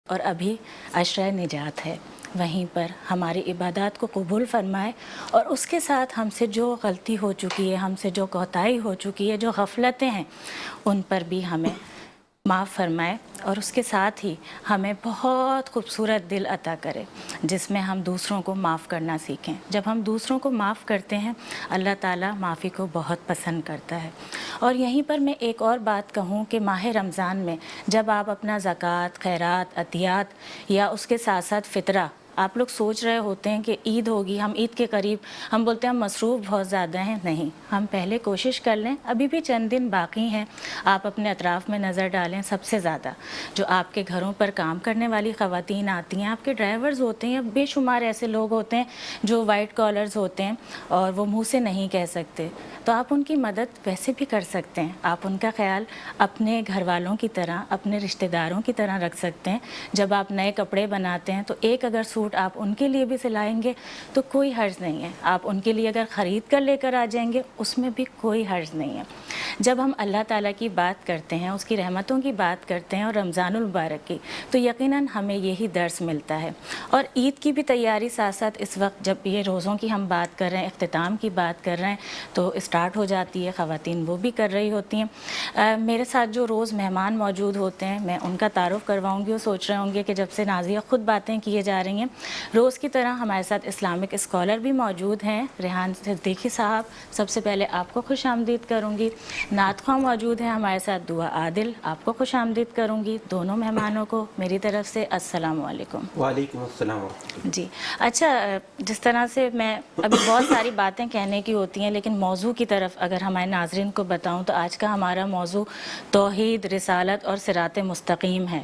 اور ابھی عشرہ نجات ہے، وہیں پر ہماری عبادات کو قبول فرمائے اور اس کے ساتھ ہم سے جو غلطی ہو چکی ہے، ہم سے جو کوتاہی ہو چکی ہے، جو غفلتیں ہیں، ان پر بھی ہمیں معاف فرمائے اور اس کے ساتھ ہی ہمیں بہت خوبصورت دل عطا کرے جس میں ہم دوسروں کو معاف کرنا سیکھیں۔ جب ہم دوسروں کو معاف کرتے ہیں اللہ تعالیٰ معافی کو بہت پسند کرتا ہے۔ اور یہیں پر میں ایک اور بات کہوں کہ ماہ رمضان میں جب آپ اپنا زکوٰۃ، خیرات، عطیات یا اس کے ساتھ ساتھ فطرہ، آپ لوگ سوچ رہے ہوتے ہیں کہ عید ہوگی، ہم عید کے قریب، ہم بولتے ہیں ہم مصروف بہت زیادہ ہیں، نہیں، ہم پہلے کوشش کر لیں، ابھی بھی چند دن باقی ہیں، آپ اپنے اطراف میں نظر ڈالیں، سب سے زیادہ جو آپ کے گھروں پر کام کرنے والی خواتین آتی ہیں، آپ کے ڈرائیورز ہوتے ہیں، بے شمار ایسے لوگ ہوتے ہیں جو وائٹ کالرز ہوتے ہیں اور وہ منہ سے نہیں کہہ سکتے، تو آپ ان کی مدد ویسے بھی کر سکتے ہیں، آپ ان کا خیال اپنے گھر والوں کی طرح، اپنے رشتہ داروں کی طرح رکھ سکتے ہیں۔ جب آپ نئے کپڑے بناتے ہیں تو ایک اگر سوٹ آپ ان کے لیے بھی سلائیں گے تو کوئی حرج نہیں ہے، آپ ان کے لیے اگر خرید کر لے کر آ جائیں گے اس میں بھی کوئی حرج نہیں ہے۔ جب ہم اللہ تعالیٰ کی بات کرتے ہیں، اس کی رحمتوں کی بات کرتے ہیں اور رمضان المبارک کی، تو یقیناً ہمیں یہی درس ملتا ہے۔ اور عید کی بھی تیاری ساتھ ساتھ اس وقت جب یہ روزوں کی ہم بات کر رہے ہیں، اختتام کی بات کر رہے ہیں، تو اسٹارٹ ہو جاتی ہے، خواتین وہ بھی کر رہی ہوتی ہیں۔ میرے ساتھ جو روز مہمان موجود ہوتے ہیں میں ان کا تعارف کرواؤں گی، وہ سوچ رہے ہوں گے کہ جب سے نازیہ خود باتیں کیے جا رہی ہیں، روز کی طرح ہمارے ساتھ اسلامک اسکالر بھی موجود ہیں۔ ریحان صدیقی صاحب، سب سے پہلے آپ کو خوش آمدید کروں گی۔ نعت خواں موجود ہیں ہمارے ساتھ، دعا عادل، آپ کو خوش آمدید کروں گی۔ دونوں مہمانوں کو میری طرف سے السلام علیکم۔ وعلیکم السلام ورحمۃ اللہ۔ جی اچھا، جس طرح سے میں ابھی بہت ساری باتیں کہنے کی ہوتی ہیں لیکن موضوع کی طرف اگر ہمارے ناظرین کو بتاؤں تو آج کا ہمارا موضوع توحید، رسالت اور صراط مستقیم ہے۔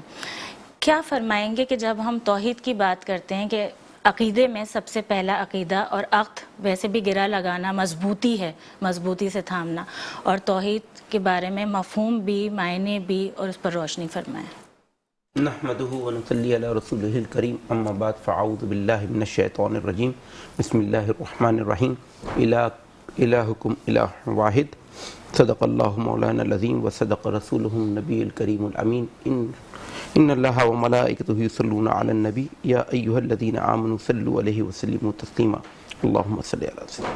کیا فرمائیں گے کہ جب ہم توحید کی بات کرتے ہیں کہ عقیدے میں سب سے پہلا عقیدہ اور عقد ویسے بھی گرہ لگانا مضبوطی ہے، مضبوطی سے تھامنا، اور توحید کے بارے میں مفہوم بھی، معنی بھی، اور اس پر روشنی فرمائیں۔ نحمده ونصلي على رسوله الكريم، اما بعد فاعوذ بالله من الشیطان الرجیم، بسم اللہ الرحمن الرحیم۔ الہکم الہ واحد، صدق اللہ مولانا العظیم وصدق رسولہ النبی الکریم الامین۔ ان اللہ وملائکتہ یصلون علی النبی یا ایہا الذین آمنوا صلوا علیہ وسلموا تسلیما، اللہم صل علی سیدنا۔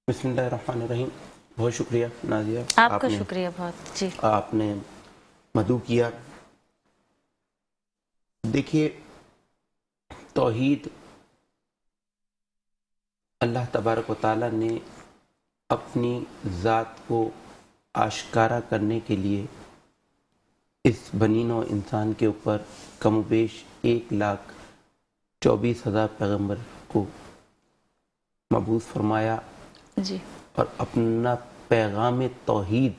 بسم اللہ الرحمن الرحیم۔ بہت شکریہ نازیہ، آپ کا شکریہ بہت۔ جی، آپ نے مدعو کیا۔ دیکھیے، توحید اللہ تبارک و تعالیٰ نے اپنی ذات کو آشکارا کرنے کے لیے اس بنی نوع انسان کے اوپر کم و بیش 1,24,000 پیغمبر کو مبعوث فرمایا جی، اور اپنا پیغام توحید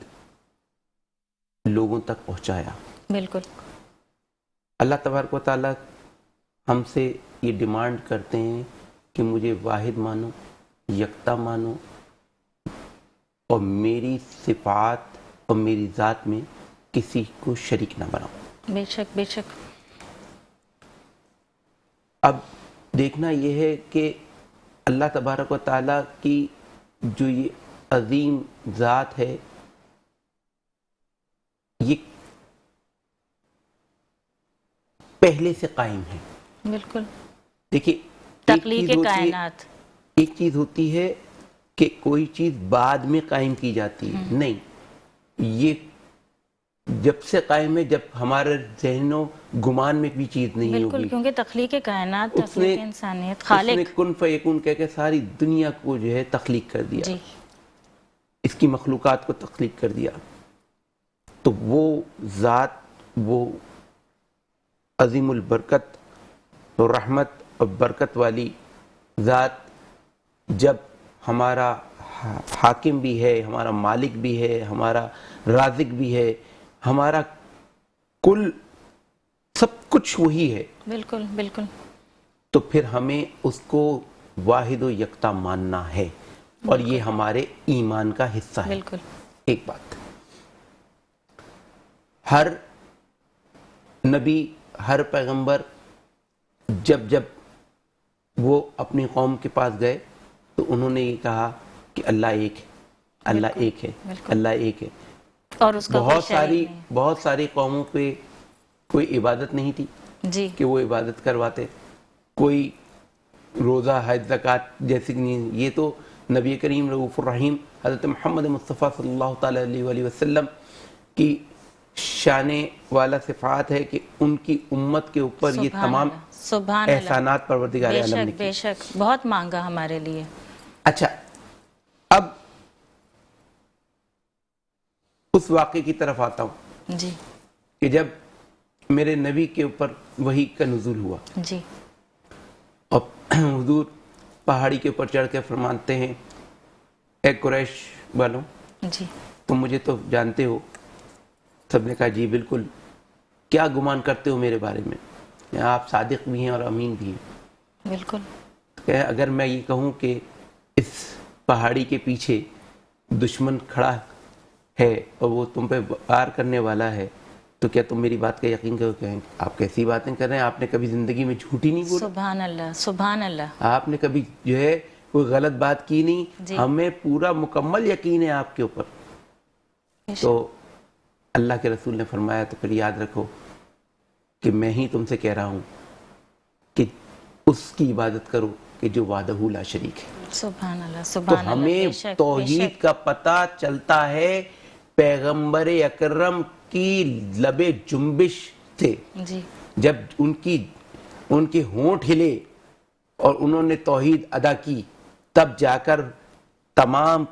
لوگوں تک پہنچایا۔ بالکل۔ اللہ تبارک و تعالیٰ ہم سے یہ ڈیمانڈ کرتے ہیں کہ مجھے واحد مانو، یکتا مانو، اور میری صفات اور میری ذات میں کسی کو شریک نہ بناؤ۔ بے شک، بے شک۔ اب دیکھنا یہ ہے کہ اللہ تبارک و تعالیٰ کی جو یہ عظیم ذات ہے، یہ پہلے سے قائم ہے۔ بالکل، دیکھیے، تخلیق کائنات، ایک چیز ہوتی ہے کہ کوئی چیز بعد میں قائم کی جاتی ہے، نہیں، یہ جب سے قائم ہے، جب ہمارے ذہن و گمان میں بھی چیز نہیں ہوگی۔ بالکل، کیونکہ تخلیق کائنات، اس نے تخلیق انسانیت، خالق، اس نے کن فیکون کہہ کے ساری دنیا کو جو ہے تخلیق کر دیا، جی، اس کی مخلوقات کو تخلیق کر دیا۔ تو وہ ذات، وہ عظیم البرکت اور رحمت اور برکت والی ذات جب ہمارا حاکم بھی ہے، ہمارا مالک بھی ہے، ہمارا رازق بھی ہے، ہمارا کل سب کچھ وہی ہے، بالکل، بالکل، تو پھر ہمیں اس کو واحد و یکتا ماننا ہے، اور یہ ہمارے ایمان کا حصہ ہے۔ بالکل۔ ایک بات، ہر نبی، ہر پیغمبر جب جب وہ اپنی قوم کے پاس گئے تو انہوں نے یہ کہا کہ اللہ ایک ہے، اللہ ایک ہے، اللہ ایک ہے۔ اور اس کا کوئی شریک نہیں. بہت ساری قوموں پہ کوئی عبادت نہیں تھی جی کہ وہ عبادت کرواتے, کوئی روزہ حج زکوٰۃ جیسی نہیں. یہ تو نبی کریم رؤوف الرحیم حضرت محمد مصطفیٰ صلی اللہ تعالیٰ علیہ وآلہ وسلم کی شان والا صفات ہے کہ ان کی امت کے اوپر یہ تمام سبحان احسانات پروردگار عالم نے بے شک بہت مانگا ہمارے لیے. اچھا, اب اس واقعے کی طرف آتا ہوں جی کہ جب میرے نبی کے اوپر وحی کا نزول ہوا جی اور حضور پہاڑی کے اوپر چڑھ کے فرماتے ہیں, اے قریش والوں جی تم مجھے تو جانتے ہو. سب نے کہا جی بالکل, کیا گمان کرتے ہو میرے بارے میں, آپ صادق بھی ہیں اور امین بھی ہیں. بالکل. کہ اگر میں یہ کہوں کہ اس پہاڑی کے پیچھے دشمن کھڑا ہے اور وہ تم پہ وار کرنے والا ہے تو کیا تم میری بات کا یقین کرو؟ کہیں آپ کیسی باتیں کر رہے ہیں, آپ نے کبھی زندگی میں جھوٹی نہیں بولا, سبحان اللہ سبحان اللہ, آپ نے کبھی جو ہے کوئی غلط بات کی نہیں, جی. ہمیں پورا مکمل یقین ہے آپ کے اوپر. تو اللہ کے رسول نے فرمایا تو پھر یاد رکھو کہ میں ہی تم سے کہہ رہا ہوں کہ اس کی عبادت کرو کہ جو وحدہ لا شریک ہے. سبحان اللہ تو سبحان اللہ. ہمیں توحید کا پتہ چلتا ہے پیغمبر اکرم کی لب جنبش سے, جی جب ان کے ہونٹ ہلے اور انہوں نے توحید ادا کی, تب جا کر تمام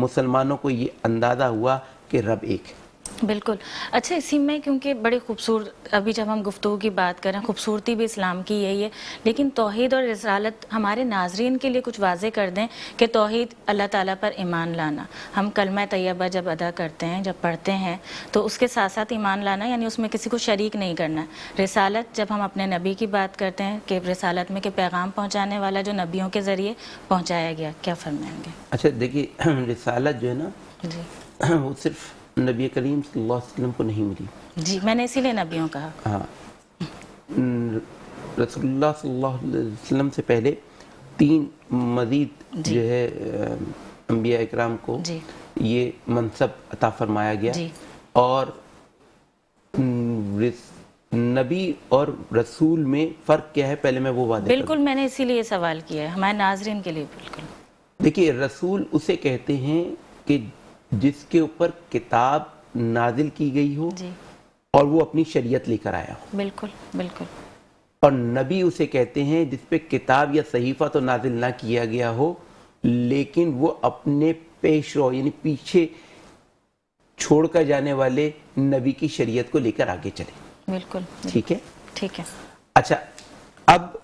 مسلمانوں کو یہ اندازہ ہوا کہ رب ایک ہے. بالکل. اچھا, اسی میں کیونکہ بڑی خوبصورت, ابھی جب ہم گفتگو کی بات کریں, خوبصورتی بھی اسلام کی یہی ہے, لیکن توحید اور رسالت ہمارے ناظرین کے لیے کچھ واضح کر دیں کہ توحید اللہ تعالیٰ پر ایمان لانا. ہم کلمہ طیبہ جب ادا کرتے ہیں, جب پڑھتے ہیں, تو اس کے ساتھ ساتھ ایمان لانا, یعنی اس میں کسی کو شریک نہیں کرنا. رسالت جب ہم اپنے نبی کی بات کرتے ہیں کہ رسالت میں کہ پیغام پہنچانے والا جو نبیوں کے ذریعے پہنچایا گیا, کیا فرمائیں گے؟ اچھا دیکھیے, رسالت جو ہے نا جی وہ صرف نبی کریم صلی اللہ علیہ وسلم کو نہیں ملی. جی, میں نے اسی لیے نبیوں کہا. ہاں, رسول اللہ صلی اللہ علیہ وسلم سے پہلے 3 مزید جو ہے انبیاء اکرام کو جی یہ منصب عطا فرمایا گیا. جی اور نبی اور رسول میں فرق کیا ہے, پہلے میں وہ واضح کروں. بالکل, میں نے اسی لیے سوال کیا ہے ہمارے ناظرین کے لیے. بالکل. دیکھیے, رسول اسے کہتے ہیں کہ جس کے اوپر کتاب نازل کی گئی ہو جی اور وہ اپنی شریعت لے کر آیا ہو. بالکل بالکل. اور نبی اسے کہتے ہیں جس پہ کتاب یا صحیفہ تو نازل نہ کیا گیا ہو, لیکن وہ اپنے پیش رو یعنی پیچھے چھوڑ کر جانے والے نبی کی شریعت کو لے کر آگے چلے. بالکل ٹھیک ہے, ٹھیک ہے. اچھا, اب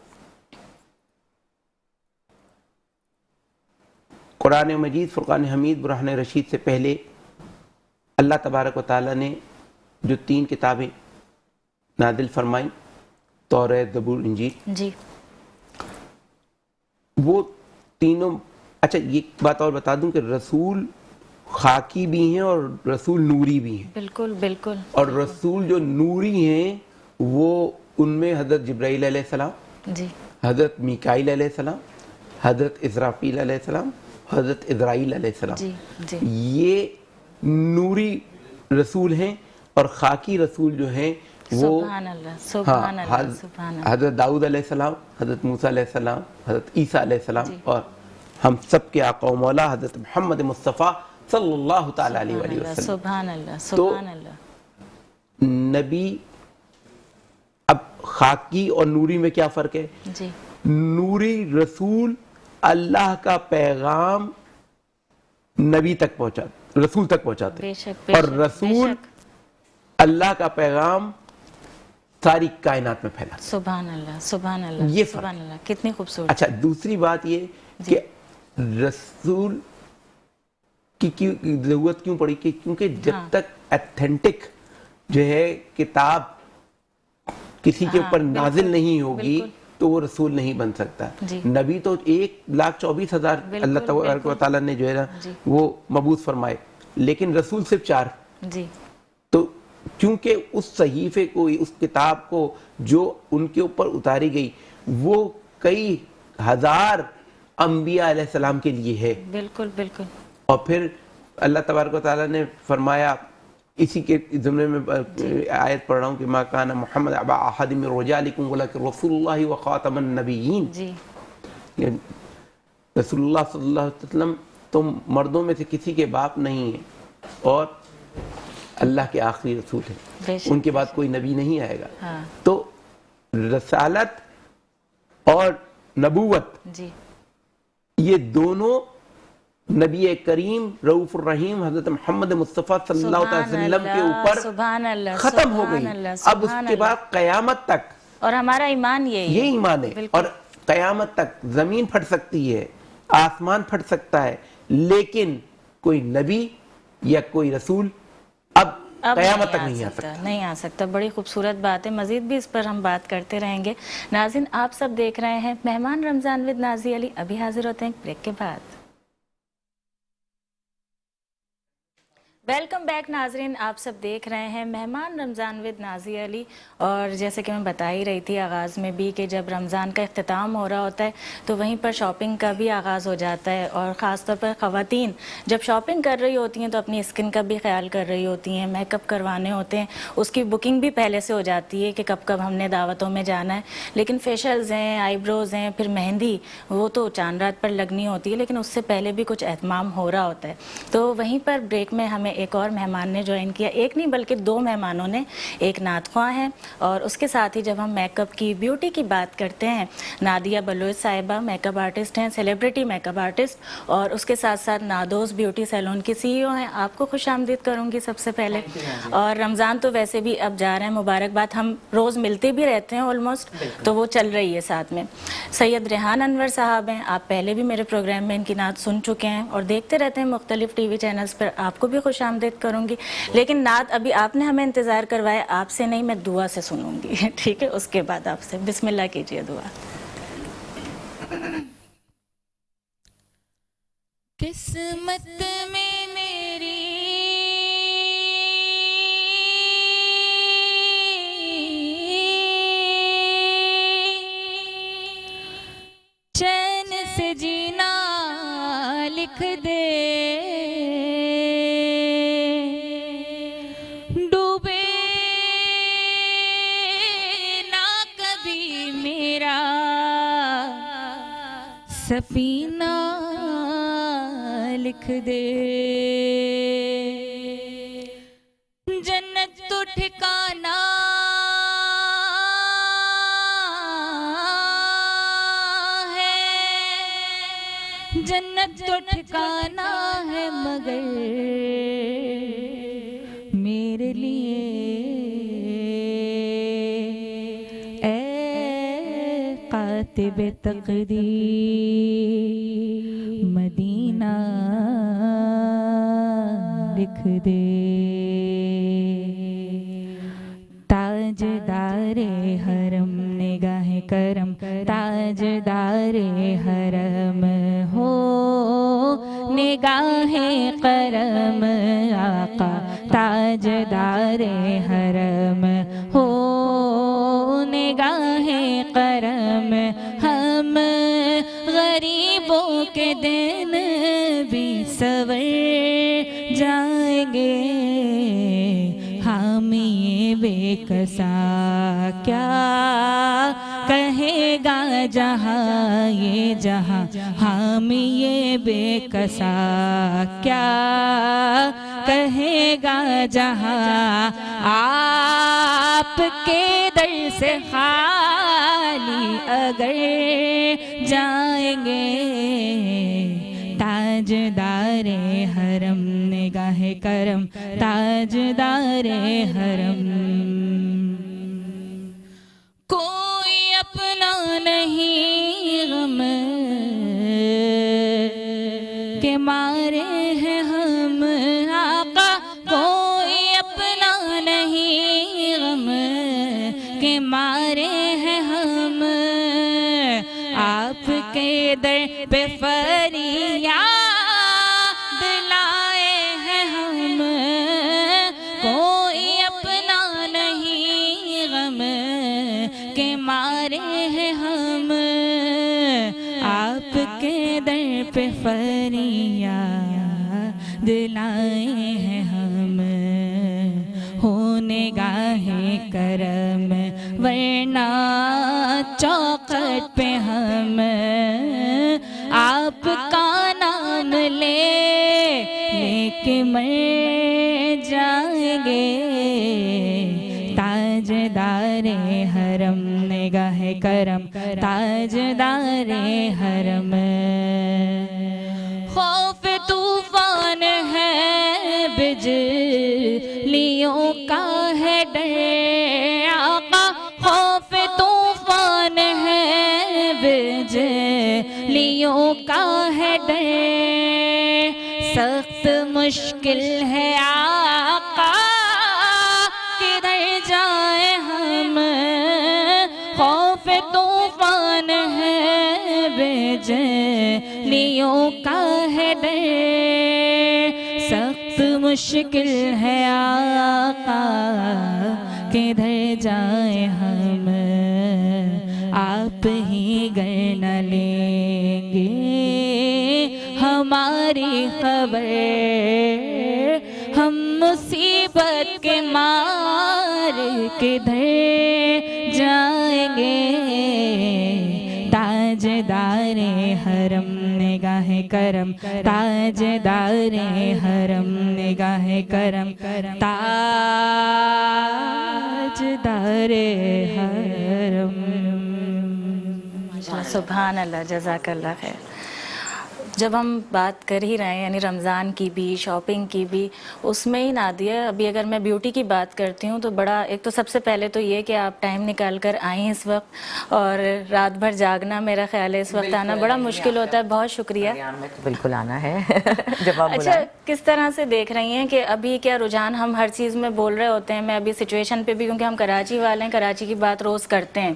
قرآن مجید, فرقان حمید, برہان رشید سے پہلے اللہ تبارک و تعالیٰ نے جو 3 کتابیں نازل فرمائیں, توریت, زبور, انجیل, جی وہ تینوں. اچھا, یہ بات اور بتا دوں کہ رسول خاکی بھی ہیں اور رسول نوری بھی ہیں. بالکل بالکل. اور رسول جو نوری ہیں وہ ان میں حضرت جبرائیل علیہ السلام, جی حضرت میکائیل علیہ السلام, حضرت اسرافیل علیہ السلام, حضرت اسرائیل علیہ السلام, جی جی یہ نوری رسول ہیں. اور خاکی رسول جو ہیں وہ سبحان اللہ سبحان اللہ سبحان اللہ. حضرت داؤد علیہ السلام, حضرت موسیٰ علیہ السلام, حضرت عیسیٰ علیہ السلام, جی. اور ہم سب کے آقا و مولا حضرت محمد مصطفیٰ صلی اللہ تعالیٰ علیہ وآلہ وسلم. سبحان اللہ سبحان اللہ. نبی, اب خاکی اور نوری میں کیا فرق ہے؟ جی, نوری رسول اللہ کا پیغام نبی تک پہنچاتے, رسول تک پہنچاتے, بے شک اور رسول اللہ کا پیغام ساری کائنات میں پھیلا. سبحان اللہ سبحان اللہ. یہ فرق. سبحان اللہ, کتنی خوبصورت. اچھا, دوسری بات یہ کہ رسول کی ضرورت کیوں پڑی, کیونکہ جب تک ایتھینٹک جو ہے کتاب کسی کے اوپر نازل نہیں ہوگی تو وہ رسول نہیں بن سکتا. نبی تو 1,24,000 اللہ تبارک و تعالیٰ نے جو ہے نا وہ مبعوث فرمائے, لیکن رسول صرف 4. جی, تو کیونکہ اس صحیفے کو, اس کتاب کو جو ان کے اوپر اتاری گئی وہ کئی ہزار انبیاء علیہ السلام کے لیے ہے. بالکل بالکل. اور پھر اللہ تبارک و تعالیٰ نے فرمایا اسی کے ضمن میں آیت پڑھ رہا ہوں کہ ما کان محمد ابا احد من رجالکم ولکن رسول اللہ وخاتم النبیین. جی رسول اللہ صلی اللہ علیہ وسلم تم مردوں میں سے کسی کے باپ نہیں ہیں اور اللہ کے آخری رسول ہیں, ان کے بعد کوئی نبی نہیں آئے گا. ہاں تو رسالت اور نبوت جی یہ دونوں نبی کریم رؤوف الرحیم حضرت محمد مصطفیٰ صلی اللہ علیہ وسلم کے اوپر سبحان اللہ ختم ہو گئی. اب اس کے بعد قیامت تک اور ہمارا ایمان یہی ہے. ایمان ہے. اور قیامت تک زمین پھٹ سکتی ہے, آسمان پھٹ سکتا ہے, لیکن کوئی نبی یا کوئی رسول اب قیامت تک نہیں آ سکتا. بڑی خوبصورت بات ہے, مزید بھی اس پر ہم بات کرتے رہیں گے. ناظرین آپ سب دیکھ رہے ہیں مہمان رمضان ود نازی علی. ابھی حاضر ہوتے ہیں بریک کے بعد. ویلکم بیک ناظرین, آپ سب دیکھ رہے ہیں مہمان رمضان ود نازی علی. اور جیسے کہ میں بتا ہی رہی تھی آغاز میں بھی کہ جب رمضان کا اختتام ہو رہا ہوتا ہے تو وہیں پر شاپنگ کا بھی آغاز ہو جاتا ہے, اور خاص طور پر خواتین جب شاپنگ کر رہی ہوتی ہیں تو اپنی اسکن کا بھی خیال کر رہی ہوتی ہیں, میک اپ کروانے ہوتے ہیں, اس کی بکنگ بھی پہلے سے ہو جاتی ہے کہ کب کب ہم نے دعوتوں میں جانا ہے. لیکن فیشلز ہیں, آئی بروز ہیں, پھر مہندی, وہ تو چاند رات پر لگنی ہوتی ہے, لیکن اس سے پہلے بھی کچھ اہتمام ہو رہا ہوتا ہے. تو وہیں پر بریک میں ہمیں ایک اور مہمان نے جوائن کیا, ایک نہیں بلکہ دو مہمانوں نے. ایک نعت خواں ہیں اور اس کے ساتھ ہی جب ہم میک اپ کی بیوٹی کی بات کرتے ہیں, نادیہ بلوچ صاحبہ میک اپ آرٹسٹ ہیں, سیلیبریٹی میک اپ آرٹسٹ, اور اس کے ساتھ ساتھ نادوز بیوٹی سیلون کی سی ای او ہیں. آپ کو خوش آمدید کروں گی سب سے پہلے. اور رمضان تو ویسے بھی اب جا رہے ہیں, مبارکباد, ہم روز ملتے بھی رہتے ہیں آلموسٹ, تو وہ چل رہی ہے ساتھ میں. سید ریحان انور صاحب ہیں, آپ پہلے بھی میرے پروگرام میں ان کی نعت سن چکے ہیں اور دیکھتے رہتے ہیں مختلف ٹی وی چینلز پر. آپ کو بھی خوش آمدید کروں گی. لیکن نعت ابھی آپ نے ہمیں انتظار کروایا, آپ سے نہیں, میں دعا سے سنوں گی, ٹھیک ہے, اس کے بعد آپ سے. بسم اللہ کیجئے دعا. قسمت میں میری چین سے جینا لکھ دے, ڈوبے نہ کبھی میرا سفینہ لکھ دے. جنت تو ٹھکانا جنت تو ٹھکانا ہے, مگر میرے لیے اے کاتب تقدیر مدینہ لکھ دے. تاجدار حرم نگاہ کرم, تاجدار حرم ہو نگاہ کرم آقا, تاجدار حرم ہو نگاہ کرم. ہم غریبوں کے دن بھی سور جائیں گے, حامی بے کسا کیا کہے گا جہاں یہ جہاں, حامی یہ بے کسا کیا کہے گا جہاں. آپ کے در سے خالی اگر جائیں گے, تاجدار حرم نگاہ کرم, تاجدار حرم. کوئی اپنا نہیں غم کے مارے ہیں ہم آقا, کوئی اپنا نہیں غم کے مارے ہیں ہم. آپ کے در پہ فریاد لائے ہیں ہم, کوئی اپنا نہیں غم کے مارے ہیں ہم. آپ کے در پہ فریاد لائے ہیں ہم. نگاہ کرم ورنہ چوکھٹ پہ ہم آپ کا نام لے کے مر جائیں گے. تاجدار حرم نگاہ کرم تاجدار حرم. خوف طوفان ہے بجلیوں کا ہے ڈر آقا. خوف طوفان ہے بجلیوں کا ہے ڈر. سخت مشکل ہے آقا کدھر جائیں ہم. خوف طوفان ہے بجلیوں کا ہے ڈر. سخت مشکل ہے آقا کدھر جائیں ہم. آپ ہی گر نہ لیں گے ہماری خبر ہم مصیبت کے مار کدھر جائیں گے. تاجدار حرم نگاہ کرم تاجدار حرم نگاہ کرم تاجدار حرم. سبحان اللہ, جزاک اللہ خیر. جب ہم بات کر ہی رہے ہیں یعنی رمضان کی بھی شاپنگ کی بھی, اس میں ہی نادیہ ابھی اگر میں بیوٹی کی بات کرتی ہوں تو بڑا ایک تو سب سے پہلے تو یہ کہ آپ ٹائم نکال کر آئیں اس وقت, اور رات بھر جاگنا میرا خیال ہے اس وقت آنا بڑا مشکل ہوتا ہے. بہت شکریہ. بالکل آنا ہے جب آپ اچھا, کس طرح سے دیکھ رہی ہیں کہ ابھی کیا رجحان ہم ہر چیز میں بول رہے ہوتے ہیں, میں ابھی سچویشن پہ بھی کیونکہ ہم کراچی والے ہیں, کراچی کی بات روز کرتے ہیں,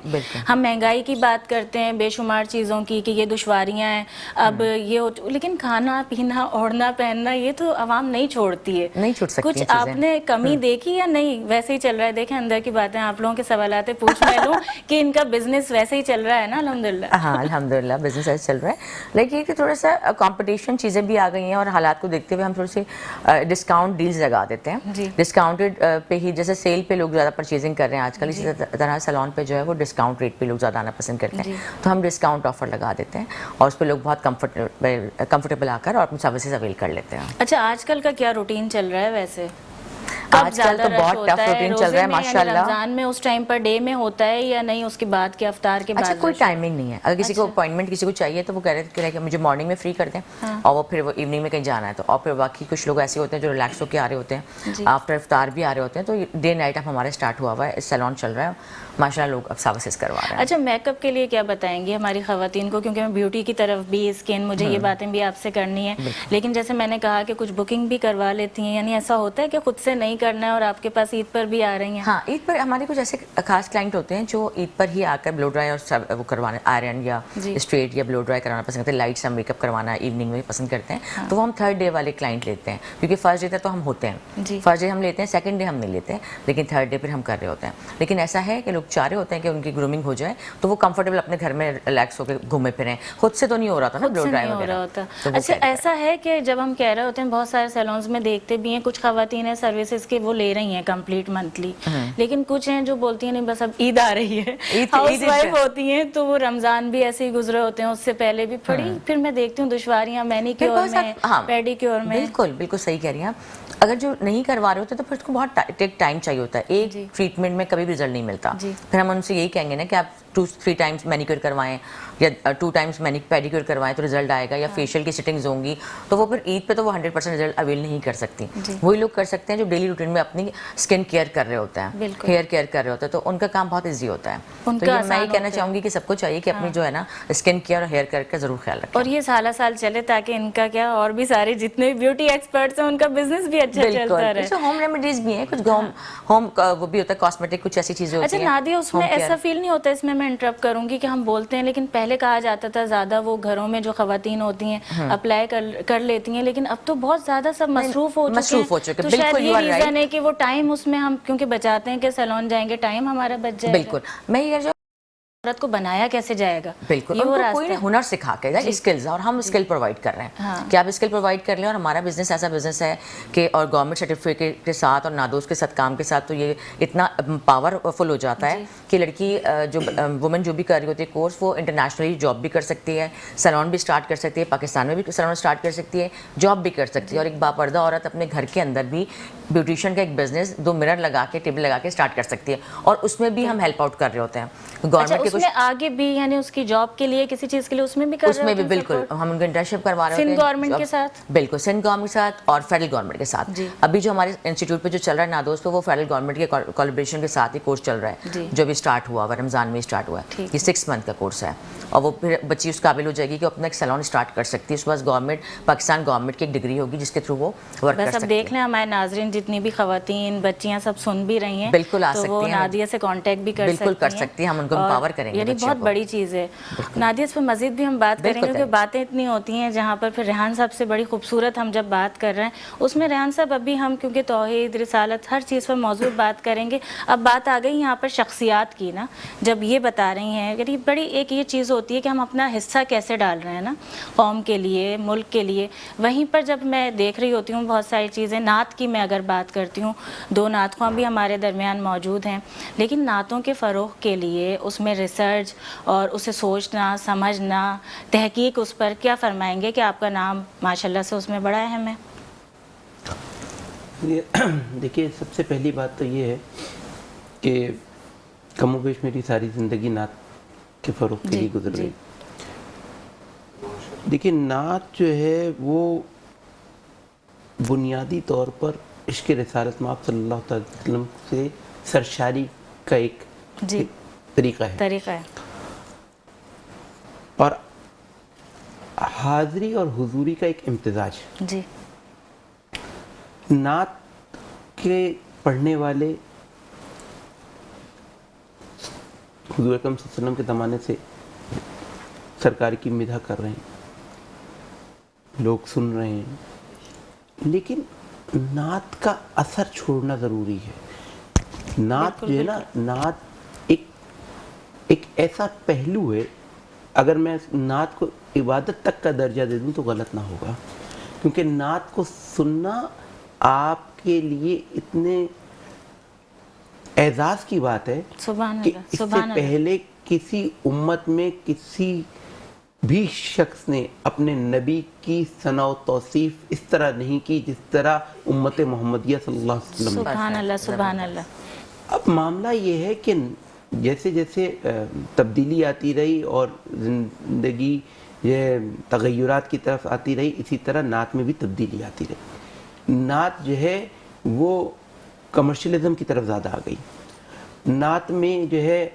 ہم مہنگائی کی بات کرتے ہیں, بے شمار چیزوں کی کہ یہ دشواریاں ہیں, اب یہ لیکن کھانا پینا اوڑھنا پہننا یہ تو عوام نہیں چھوڑتی ہے, نہیں چھوڑ سکتی. کچھ آپ نے کمی دیکھی یا نہیں ویسے ہی چل رہا ہے؟ دیکھیں اندر کی باتیں آپ لوگوں کے سوالات پوچھ میں لوں کہ ان کا بزنس ویسے ہی چل رہا ہے نا الحمدللہ. ہاں الحمدللہ بزنس ایسے چل رہا ہے, لیکن یہ کہ تھوڑا سا کمپٹیشن چیزیں بھی آ گئی ہیں اور حالات کو دیکھتے ہوئے ہم تھوڑے سے ڈسکاؤنٹ ڈیلز لگا دیتے ہیں. ڈسکاؤنٹڈ پہ ہی, جیسے سیل پہ لوگ زیادہ پرچیزنگ کر رہے ہیں آج کل, اسی طرح سیلون پہ جو ہے وہ ڈسکاؤنٹ ریٹ پہ لوگ زیادہ آنا پسند کرتے ہیں, تو ہم ڈسکاؤنٹ آفر لگا دیتے ہیں اور اس پہ لوگ بہت کمفرٹیبل آ کر اور اپنی سروسز اویل کر لیتے ہیں. اچھا, آج کل کا کیا روٹین چل رہا ہے ویسے؟ آج کل تو بہت ٹف روٹین چل رہا ہے ماشاءاللہ. رمضان میں اس ٹائم پر ڈے میں ہوتا ہے یا نہیں, اس کے بعد کے افطار کے بعد؟ اچھا, کوئی ٹائمنگ نہیں ہے. اگر کسی کو اپوائنٹمنٹ کسی کو چاہیے تو وہ کہہ رہے ہیں کہ مجھے مارننگ میں فری کر دیں, اور وہ پھر وہ ایوننگ میں کہیں جانا ہے تو, اور پھر باقی کچھ لوگ ایسے ہوتے ہیں جو ریلیکس ہو کے آ رہے ہوتے ہیں, آفٹر افطار بھی آ رہے ہوتے ہیں. تو ڈے نائٹ اب ہمارے اسٹارٹ ہوا ہوا ہے, سیلون چل رہا ہے ماشاءاللہ, لوگ اب سروسز کروا رہے ہیں. اچھا, میک اپ کے لیے کیا بتائیں گے ہماری خواتین کو, کیونکہ میں بیوٹی کی طرف بھی, اسکن, مجھے یہ باتیں بھی آپ سے کرنی ہے, لیکن جیسے میں نے کہا کہ کچھ بکنگ بھی کروا لیتی ہیں, یعنی ایسا ہوتا ہے کہ خود سے نہیں کرنا ہے اور آپ کے پاس عید پر بھی آ رہی ہیں؟ ہاں, عید پر ہمارے کچھ ایسے خاص کلائنٹ ہوتے ہیں جو عید پر ہی آ کر بلو ڈرائی اور وہ کروانے, آئرن یا اسٹریٹ یا بلو ڈرائی کرانا پسند کرتے ہیں, لائٹ سا میک اپ کروانا ایوننگ میں پسند کرتے ہیں, تو وہ ہم تھرڈ ڈے والے کلائنٹ لیتے ہیں, کیونکہ فرسٹ ڈے تک تو ہم ہوتے ہیں, فرسٹ ڈے ہم لیتے ہیں, سیکنڈ ڈے ہم نہیں لیتے, لیکن تھرڈ ڈے پھر ہم کر رہے ہوتے ہیں. لیکن ایسا ہے کہ لوگ چاہ رہے ہوتے ہیں کہ ان کی گرومنگ ہو جائے تو وہ کمفرٹیبل اپنے گھر میں ریلیکس ہو کے گھومے پھریں, خود سے تو نہیں ہو رہا تھا نا بلو ڈرائی وغیرہ. اچھا, ایسا ہے کہ جب ہم کہہ رہے ہوتے ہیں, بہت سارے سیلونز میں دیکھتے بھی ہیں کچھ خواتین ہیں سروسز کے وہ لے رہی ہیں کمپلیٹ منتھلی, لیکن کچھ ہیں جو بولتی ہیں نہیں بس اب عید آ رہی ہے, ہاؤس وائف ہوتی ہیں تو وہ رمضان بھی ایسے ہی گزرے ہوتے ہیں, اس سے پہلے بھی پڑی, پھر میں دیکھتی ہوں دشواریاں مینیکیور میں, پیڈیکیور میں. بالکل بالکل صحیح کہہ رہی ہیں. اگر جو نہیں کروا رہے ہوتے تو پھر اس کو بہت ٹائم چاہیے ہوتا ہے, ایک ٹریٹمنٹ میں کبھی بھی رزلٹ نہیں ملتا. پھر ہم ان سے یہی کہیں گے نا کہ آپ 2-3 ٹائمز مینیکیور کروائیں یا 2 ٹائمز پیڈیکیور کروائیں تو رزلٹ آئے گا, یا فیشیل کی سٹنگز ہوں گی تو وہ پھر عید پہ تو وہ 100% رزلٹ اویل نہیں کر سکتی. وہی لوگ کر سکتے ہیں جو ڈیلی روٹین میں اپنی اسکن کیئر کر رہے ہوتے ہیں, ہیئر کیئر کر رہے ہوتے ہیں, تو ان کا کام بہت ایزی ہوتا ہے. تو یہ میں یہ کہنا چاہوں گی کہ سب کو چاہیے کہ اپنی جو ہے نا اسکن کیئر اور ہیئر کیئر کا ضرور خیال رکھیں, اور یہ سالہ سال چلے تاکہ ان کا کیا اور بھی سارے جتنے بیوٹی ایکسپرٹس ہیں ان کا بزنس بھی اچھا چلتا رہے. ہوم ریمیڈیز بھی ہیں کچھ, ہوم وہ بھی ہوتا ہے, کاسمیٹک کچھ ایسی چیزیں ہوتی ہیں. اچھا نادیہ, اس میں ایسا فیل نہیں ہوتا, اس میں انٹرپٹ کروں گی کہ ہم بولتے ہیں لیکن پہلے کہا جاتا تھا زیادہ وہ گھروں میں جو خواتین ہوتی ہیں اپلائی کر لیتی ہیں, لیکن اب تو بہت زیادہ سب مصروف ہو چکے ہیں, تو شاید یہ ریزن ہے کہ وہ ٹائم اس میں ہم کیونکہ بچاتے ہیں کہ سیلون جائیں گے ٹائم ہمارا بچ جائے. بالکل, میں یہ عورت کو بنایا کیسے جائے گا. بالکل, یہ ان وہ کو راستے کوئی ہنر سکھا کے گا, اسکلز, اور ہم اسکل پرووائڈ کر رہے ہیں کہ آپ اسکل پرووائڈ کر لیں. اور ہمارا بزنس ایسا بزنس ہے کہ اور گورنمنٹ سرٹیفکیٹ کے ساتھ اور نادوز کے ساتھ کام کے ساتھ تو یہ اتنا پاورفل ہو جاتا ہے کہ لڑکی جو وومن جو بھی کر رہی ہوتی ہے کورس, وہ انٹرنیشنلی جاب بھی کر سکتی ہے, سیلون بھی اسٹارٹ کر سکتی ہے, پاکستان میں بھی سیلون اسٹارٹ کر سکتی ہے, جاب بھی کر سکتی ہے, اور ایک باپردہ عورت اپنے گھر کے اندر بھی بیوٹیشین کا ایک بزنس 2 مرر لگا کے ٹیبل لگا کے اسٹارٹ کر سکتی ہے. اور اس میں بھی ہم ہیلپ آؤٹ کر رہے ہوتے ہیں گورنمنٹ کے اس میں آگے بھی, یعنی اس کی جاب کے لیے کسی چیز کے لیے اس میں بھی کر رہے اس میں بھی بالکل ہم ان کو انٹرنشپ کروا رہے ہوتے ہیں سندھ گورنمنٹ کے ساتھ. بالکل سندھ گورنمنٹ کے ساتھ اور فیڈرل گورنمنٹ کے ساتھ. ابھی جو ہمارے انسٹیٹیوٹ پہ جو چل رہا ہے نادوز پہ, وہ فیڈرل گورنمنٹ کے کولیبریشن کے ساتھ ہی کورس چل رہا ہے جو بھی اسٹارٹ ہوا, رمضان میں اسٹارٹ ہوا ہے. یہ 6 منتھ کا کورس ہے, اور وہ پھر بچی اس قابل ہو جائے گی کہ اپنا ایک سیلون اسٹارٹ کر سکتی ہے. اس کے بعد گورنمنٹ پاکستان گورنمنٹ کی ایک ڈگری ہوگی جس کے تھرو وہ ورک کر سکتی ہے. بس اب دیکھ لیں ہمارے ناظرین جتنی بھی خواتین بچیاں سب سن بھی رہی ہیں, بالکل آ تو سکتی وہ ہیں, نادیہ سے کانٹیکٹ بھی بالکل کر سکتی ہیں, ہم ان کو امپاور کریں گے. یعنی بہت بڑی چیز ہے نادیہ, اس پہ مزید بھی ہم بات کریں گے کیونکہ باتیں اتنی ہوتی ہیں جہاں پر پھر ریحان صاحب سے بڑی خوبصورت ہم جب بات کر رہے ہیں اس میں ریحان صاحب ابھی ہم کیونکہ توحید رسالت ہر چیز پر موضوع بات کریں گے. اب بات آ گئی یہاں پر شخصیات کی نا, جب یہ بتا رہی ہیں یعنی بڑی ایک یہ چیز ہوتی ہے کہ ہم اپنا حصہ کیسے ڈال رہے ہیں نا قوم کے لیے, ملک کے لیے. وہیں پر جب میں دیکھ رہی ہوتی ہوں بہت ساری چیزیں, نعت کی میں اگر بات کرتی ہوں, 2 نعت خواں بھی ہمارے درمیان موجود ہیں, لیکن نعتوں کے فروغ کے لیے اس میں ریسرچ اور اسے سوچنا سمجھنا تحقیق, اس پر کیا فرمائیں گے کہ آپ کا نام ماشاءاللہ سے اس میں بڑا اہم ہے؟ دیکھیے, سب سے پہلی بات تو یہ ہے کہ کم و بیش میری ساری زندگی نعت کے فروغ کے لیے گزر گئی. دیکھیے, نعت جو ہے وہ بنیادی طور پر عشق رسالت مآب صلی اللہ علیہ وسلم سے سرشاری کا ایک طریقہ ہے, اور حاضری اور حضوری کا ایک امتزاج. جی, نعت کے پڑھنے والے حضور اکرم صلی اللہ علیہ وسلم کے زمانے سے سرکار کی مدح کر رہے ہیں, لوگ سن رہے ہیں, لیکن نعت کا اثر چھوڑنا ضروری ہے. نعت جو ہے نا, نعت ایک ایسا پہلو ہے, اگر میں نعت کو عبادت تک کا درجہ دے دوں تو غلط نہ ہوگا, کیونکہ نعت کو سننا آپ کے لیے اتنے اعزاز کی بات ہے کہ اس سے پہلے کسی امت میں کسی بھی شخص نے اپنے نبی کی ثنا و توصیف اس طرح نہیں کی جس طرح امت محمدیہ صلی اللہ علیہ وسلم. سبحان اللہ سبحان اللہ. اب معاملہ یہ ہے کہ جیسے جیسے تبدیلی آتی رہی اور زندگی یہ تغیرات کی طرف آتی رہی, اسی طرح نعت میں بھی تبدیلی آتی رہی. نعت جو ہے وہ کمرشلزم کی طرف زیادہ آ گئی. نعت میں جو ہے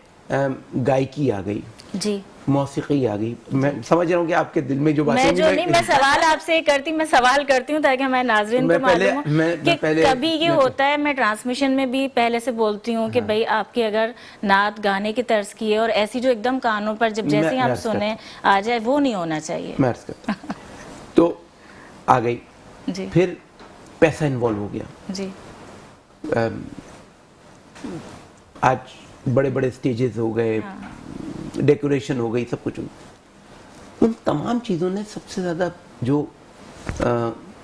گائکی آ گئی, جی موسیقی آ گئی. میں سمجھ رہا ہوں کہ آپ کے دل میں جو باتیں, میں سوال آپ سے کرتی ہوں تاکہ ہمارے ناظرین کو معلوم ہو کہ کبھی یہ ہوتا ہے, میں ٹرانسمیشن میں بھی پہلے سے بولتی ہوں کہ بھئی آپ کی اگر نعت گانے کی طرز کی ہے اور ایسی جو ایک دم کانوں پر جب جیسے ہم سنیں آ جائے, وہ نہیں ہونا چاہیے. میں عرض کرتا ہوں تو آ گئی. جی, پھر پیسہ انوالو ہو گیا. جی, آج بڑے بڑے سٹیجز ہو گئے, ڈیکوریشن ہو گئی, سب کچھ ہو گیا. ان تمام چیزوں نے سب سے زیادہ جو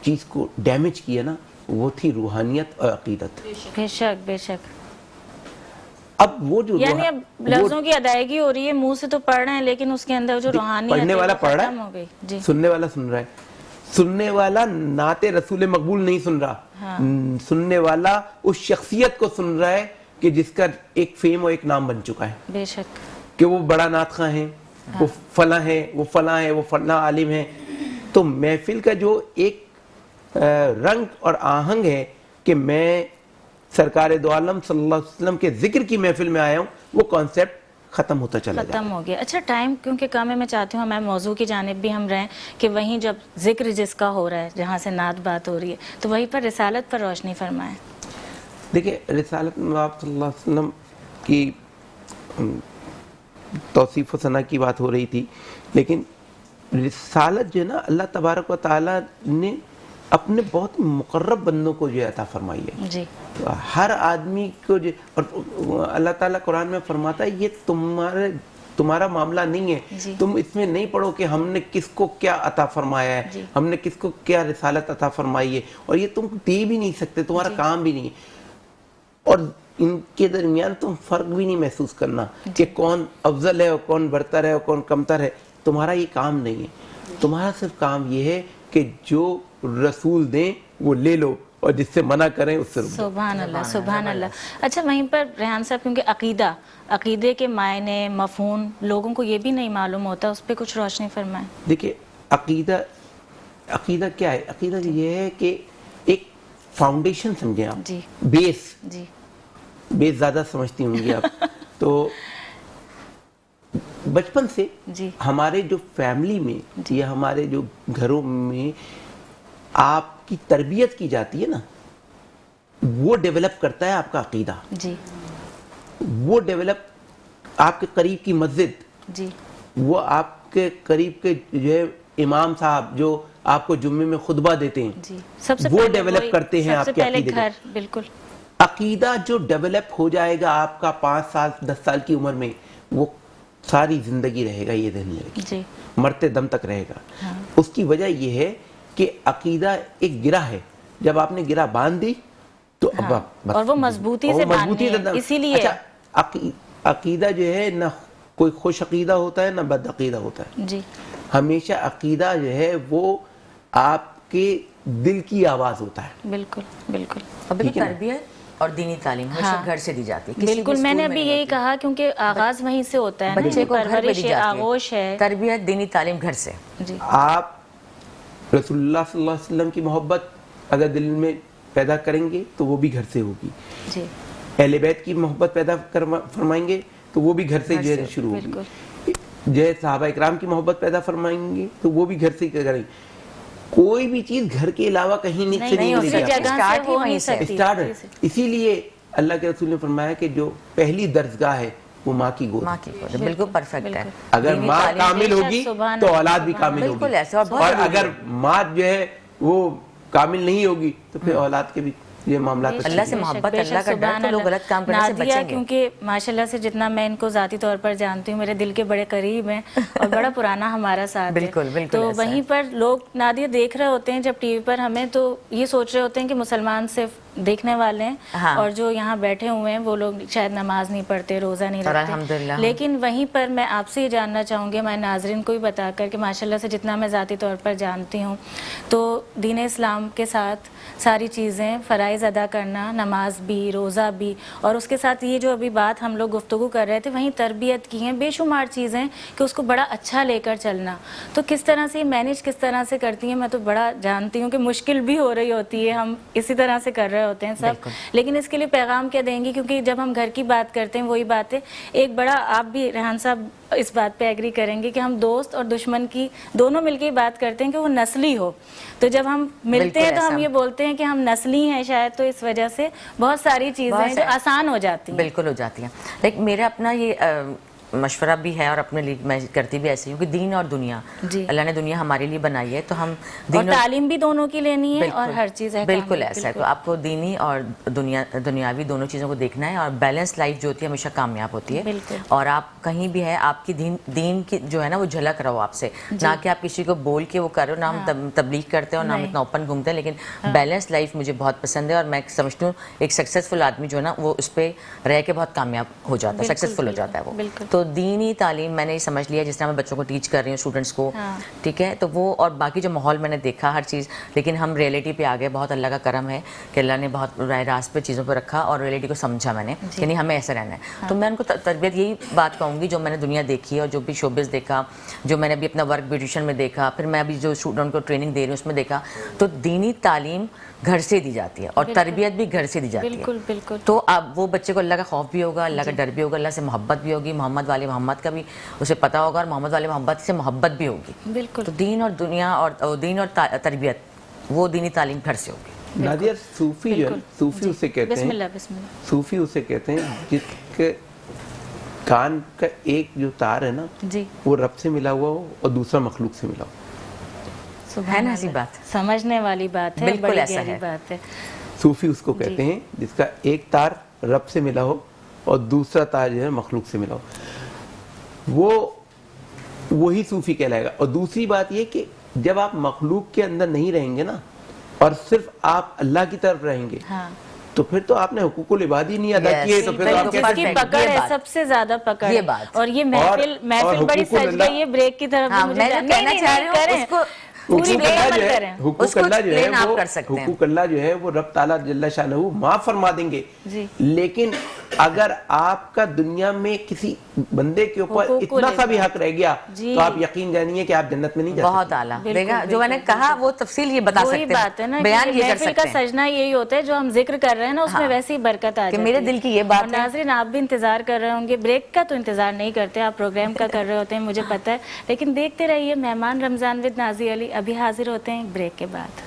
چیز کو ڈیمیج کیا نا, وہ تھی روحانیت اور عقیدت. بے شک بے شک. اب وہ جو یعنی اب لفظوں کی ادائیگی ہو رہی ہے, منہ سے تو پڑھ رہے ہیں لیکن اس کے اندر جو روحانیت پڑھنے والا پڑھ رہا ہو گئی. ہے, سننے والا سن رہا ہے. سننے والا نعت رسول مقبول نہیں سن رہا, سننے والا اس شخصیت کو سن رہا ہے کہ جس کا ایک فیم اور ایک نام بن چکا ہے. بے شک. کہ وہ بڑا نعت خواں ہے, وہ فلاں ہے, وہ فلاں ہے, وہ فلاں عالم ہے. تو محفل کا جو ایک رنگ اور آہنگ ہے کہ میں سرکار دو عالم صلی اللہ علیہ وسلم کے ذکر کی محفل میں آیا ہوں, وہ کانسیپٹ ختم ہوتا چلا جاتا ہے. ختم ہو گیا. اچھا, ٹائم کیونکہ کم ہے, میں چاہتی ہوں ہمارے موضوع کی جانب بھی ہم رہیں کہ وہیں جب ذکر جس کا ہو رہا ہے, جہاں سے نعت بات ہو رہی ہے, تو وہیں پر رسالت پر روشنی فرمائیں. دیکھیں, رسالت مآب صلی اللہ علیہ وسلم کی توصیف و ثنا کی بات ہو رہی تھی, لیکن رسالت جو ہے نا اللہ تبارک و تعالیٰ نے اپنے بہت مقرب بندوں کو جو عطا فرمائی ہے. جی, ہر آدمی کو جو, اور اللہ تعالیٰ قرآن میں فرماتا ہے یہ تمہارا معاملہ نہیں ہے. تم اس میں نہیں پڑھو کہ ہم نے کس کو کیا عطا فرمایا ہے, ہم نے کس کو کیا رسالت عطا فرمائی ہے, اور یہ تم دے بھی نہیں سکتے, تمہارا کام بھی نہیں ہے. اور ان کے درمیان تم فرق بھی نہیں محسوس کرنا کہ کون افضل ہے اور کون برتر ہے اور کون کمتر ہے. تمہارا یہ کام نہیں ہے. تمہارا صرف کام یہ ہے کہ جو رسول دیں وہ لے لو, اور جس سے منع کریں اس سے رک جاؤ. سبحان اللہ, سبحان اللہ. اچھا, وہیں پر ریحان صاحب, کیونکہ عقیدے کے معنی, مفہوم لوگوں کو یہ بھی نہیں معلوم ہوتا, اس پہ کچھ روشنی فرمائیں. دیکھیں, عقیدہ کیا ہے؟ عقیدہ یہ ہے کہ ایک فاؤنڈیشن سمجھیں آپ, جی, بیس. جی, بیس زیادہ سمجھتی ہوں گی آپ. تو بچپن سے جی, ہمارے جو فیملی میں یا ہمارے جو گھروں میں آپ کی تربیت کی جاتی ہے نا, وہ ڈیولپ کرتا ہے آپ کا عقیدہ. جی, وہ ڈیولپ آپ کے قریب کی مسجد, جی, وہ آپ کے قریب کے جو ہے امام صاحب جو آپ کو جمعے میں خطبہ دیتے ہیں, جی, سب سے وہ پہلے ڈیولپ کرتے ہیں آپ کے عقیدے کو. گھر, بالکل. عقیدہ جو ڈیولپ ہو جائے گا آپ کا 5 سال 10 سال کی عمر میں, وہ ساری زندگی رہے گا, یہ ذہن میں رکھیے, جی, مرتے دم تک رہے گا. اس کی وجہ یہ ہے کہ عقیدہ ایک گرہ ہے, جب آپ نے گرہ باندھ دی تو اب اور وہ مضبوطی سے باندھنی ہے, اسی لیے. اچھا, عقیدہ جو ہے نہ کوئی خوش عقیدہ ہوتا ہے نہ بد عقیدہ ہوتا ہے. جی, ہمیشہ عقیدہ جو ہے وہ آپ کے دل کی آواز ہوتا ہے. بالکل, بالکل. اب تربیت اور دینی تعلیم ہمیشہ گھر سے دی جاتی ہے. بالکل, میں نے ابھی یہی کہا, کیونکہ آغاز وہیں سے ہوتا ہے, بچے کو گھر پہ دی جاتی آغوش ہے. تربیت دینی تعلیم گھر سے. جی, آپ رسول اللہ صلی اللہ علیہ وسلم کی محبت اگر دل میں پیدا کریں گے تو وہ بھی گھر سے ہوگی. جی, اہل بیت کی محبت پیدا فرمائیں گے تو وہ بھی گھر سے جو ہے شروع ہوگی. جو ہے صحابہ اکرام کی محبت پیدا فرمائیں گے تو وہ بھی گھر سے کریں گے. کوئی بھی چیز گھر کے علاوہ کہیں نہیں ملے گی. اسی لیے اللہ کے رسول نے فرمایا کہ جو پہلی درسگاہ ہے وہ ماں کی گود. بالکل پرفیکٹ ہے. اگر ماں کامل ہوگی تو اولاد بھی کامل ہوگی, اور اگر ماں جو ہے وہ کامل نہیں ہوگی تو پھر اولاد کے بھی یہ معاملات. اللہ سے محبت, اللہ کا ڈر, تو لوگ غلط کام کرنے سے بچیں گے. کیونکہ ماشاءاللہ سے جتنا میں ان کو ذاتی طور پر جانتی ہوں, میرے دل کے بڑے قریب ہیں اور بڑا پرانا ہمارا ساتھ ہے. بالکل, بالکل. تو وہیں پر لوگ نادیہ دیکھ رہے ہوتے ہیں جب ٹی وی پر ہمیں, تو یہ سوچ رہے ہوتے ہیں کہ مسلمان صرف دیکھنے والے ہیں, اور جو یہاں بیٹھے ہوئے ہیں وہ لوگ شاید نماز نہیں پڑھتے, روزہ نہیں رکھتے. لیکن وہیں پر میں آپ سے یہ جاننا چاہوں گی, میں ناظرین کو بھی بتا کر کہ ماشاءاللہ سے جتنا میں ذاتی طور پر جانتی ہوں, تو دین اسلام کے ساتھ ساری چیزیں, فرائض ادا کرنا, نماز بھی, روزہ بھی, اور اس کے ساتھ یہ جو ابھی بات ہم لوگ گفتگو کر رہے تھے, وہیں تربیت کی ہیں بے شمار چیزیں کہ اس کو بڑا اچھا لے کر چلنا. تو کس طرح سے مینیج کس طرح سے کرتی ہیں؟ میں تو بڑا جانتی ہوں کہ مشکل بھی ہو رہی ہوتی ہے, ہم اسی طرح سے کر رہے ہوتے ہیں سب, لیکن اس کے لیے پیغام کیا دیں گی؟ کیونکہ جب ہم گھر کی بات کرتے ہیں وہی بات ہے, ایک بڑا, آپ بھی ریحان صاحب اس بات پہ ایگری کریں گے کہ ہم دوست اور دشمن کی دونوں مل کے بات کرتے ہیں کہ وہ نسلی ہو. تو جب ہم ملتے ہیں تو ہم یہ بولتے ہیں کہ ہم نسلی ہیں شاید, تو اس وجہ سے بہت ساری چیزیں جو آسان ہو جاتی ہیں. بالکل ہو جاتی ہیں. لیکن میرا اپنا یہ مشورہ بھی ہے, اور اپنے لیے میں کرتی بھی ایسے ہوں کہ دین اور دنیا, اللہ نے دنیا ہمارے لیے بنائی ہے, تو ہم اور تعلیم بھی دونوں کی لینی ہے, اور ہر چیز ہے. بالکل ایسا ہے. تو آپ کو دینی اور دنیاوی دونوں چیزوں کو دیکھنا ہے, اور بیلنس لائف جو ہوتی ہے ہمیشہ کامیاب ہوتی ہے. اور آپ کہیں بھی ہے, آپ کی دین کی جو ہے نا وہ جھلک رہو آپ سے, نہ کہ آپ کسی کو بول کے وہ کرو. نہ ہم تبلیغ کرتے ہیں اور نہ ہم اتنا اوپن گھومتے ہیں, لیکن بیلنس لائف مجھے بہت پسند ہے, اور میں سمجھتی ہوں ایک سکسیزفل آدمی جو ہے نا وہ اس پہ رہ کے بہت کامیاب ہو جاتا ہے, سکسیزفل ہو جاتا ہے وہ. تو دینی تعلیم میں نے سمجھ لیا, جس طرح میں بچوں کو ٹیچ کر رہی ہوں, اسٹوڈنٹس کو, ٹھیک ہے, تو وہ, اور باقی جو ماحول میں نے دیکھا ہر چیز, لیکن ہم ریئلٹی پہ آ گئے. بہت اللہ کا کرم ہے کہ اللہ نے بہت راہ راست پہ چیزوں پہ رکھا, اور ریئلٹی کو سمجھا میں نے کہ نہیں ہمیں ایسا رہنا ہے. تو میں ان کو تربیت یہی بات کہوں گی جو میں نے دنیا دیکھی ہے, اور جو بھی شوبز دیکھا, جو میں نے ابھی اپنا ورک بیوٹیشین میں دیکھا, پھر میں ابھی جو اسٹوڈنٹ کو ٹریننگ دے رہی ہوں اس میں دیکھا, تو دینی تعلیم گھر سے دی جاتی ہے, اور تربیت بھی گھر سے دی جاتی ہے. بالکل, بالکل. تو اب وہ بچے کو اللہ کا خوف بھی ہوگا, اللہ کا ڈر بھی ہوگا, اللہ سے محبت بھی ہوگی, محمد والے محمد کا بھی اسے پتہ ہوگا, اور محمد والے محمد سے محبت بھی ہوگی. بالکل. تو دین اور دنیا اور دین اور تربیت, وہ دینی تعلیم گھر سے ہوگی. نادیہ, صوفی جو ہے, صوفی اسے کہتے ہیں, بسم اللہ, بسم اللہ, صوفی اسے کہتے ہیں جس کے کان کا ایک جو تار ہے نا وہ رب سے ملا ہوا ہو اور دوسرا مخلوق سے ملا ہو. ہے نا ایسی بات, سمجھنے والی بات ہے, بالکل ایسا ہے. بات ہے. صوفی اس کو کہتے ہیں جس کا ایک تار رب سے ملا ہو اور دوسرا تار جو ہے مخلوق سے ملا ہو. وہ وہی صوفی کہلائے گا. اور دوسری بات یہ کہ جب آپ مخلوق کے اندر نہیں رہیں گے نا اور صرف آپ اللہ کی طرف رہیں گے, ہاں تو پھر تو آپ نے حقوق العبادی نہیں ادا کیے, تو پھر آپ جس کی پکڑ ہے سب سے زیادہ پکڑ ہے. اور یہ محفل بڑی سج گئی ہے, بریک کی طرف بھی مجھے کہنا چاہ رہی ہوں اس کو حقوق اللہ جو ہے وہ حقوق اللہ جو ہے وہ رب تعالیٰ جل شانہ معاف فرما دیں گے. لیکن اگر آپ کا دنیا میں کسی بندے کے اوپر اتنا سا بھی حق رہ گیا تو آپ یقین جانیے کہ آپ جنت میں نہیں جا سکتے. بہت اعلیٰ. دیکھا جو میں نے کہا وہ تفصیل یہ بتا سکتے ہیں, بیان یہ کر سکتے ہیں. محفل کا سجنا یہی ہوتا ہے جو ہم ذکر کر رہے ہیں نا, اس میں ویسی برکت آ جاتی ہے. میرے دل کی یہ بات ہے. ناظرین آپ بھی انتظار کر رہے ہوں گے, بریک کا تو انتظار نہیں کرتے آپ, پروگرام کا کر رہے ہوتے ہیں مجھے پتہ ہے, لیکن دیکھتے رہیے مہمان رمضان ود نازی علی. ابھی حاضر ہوتے ہیں بریک کے بعد.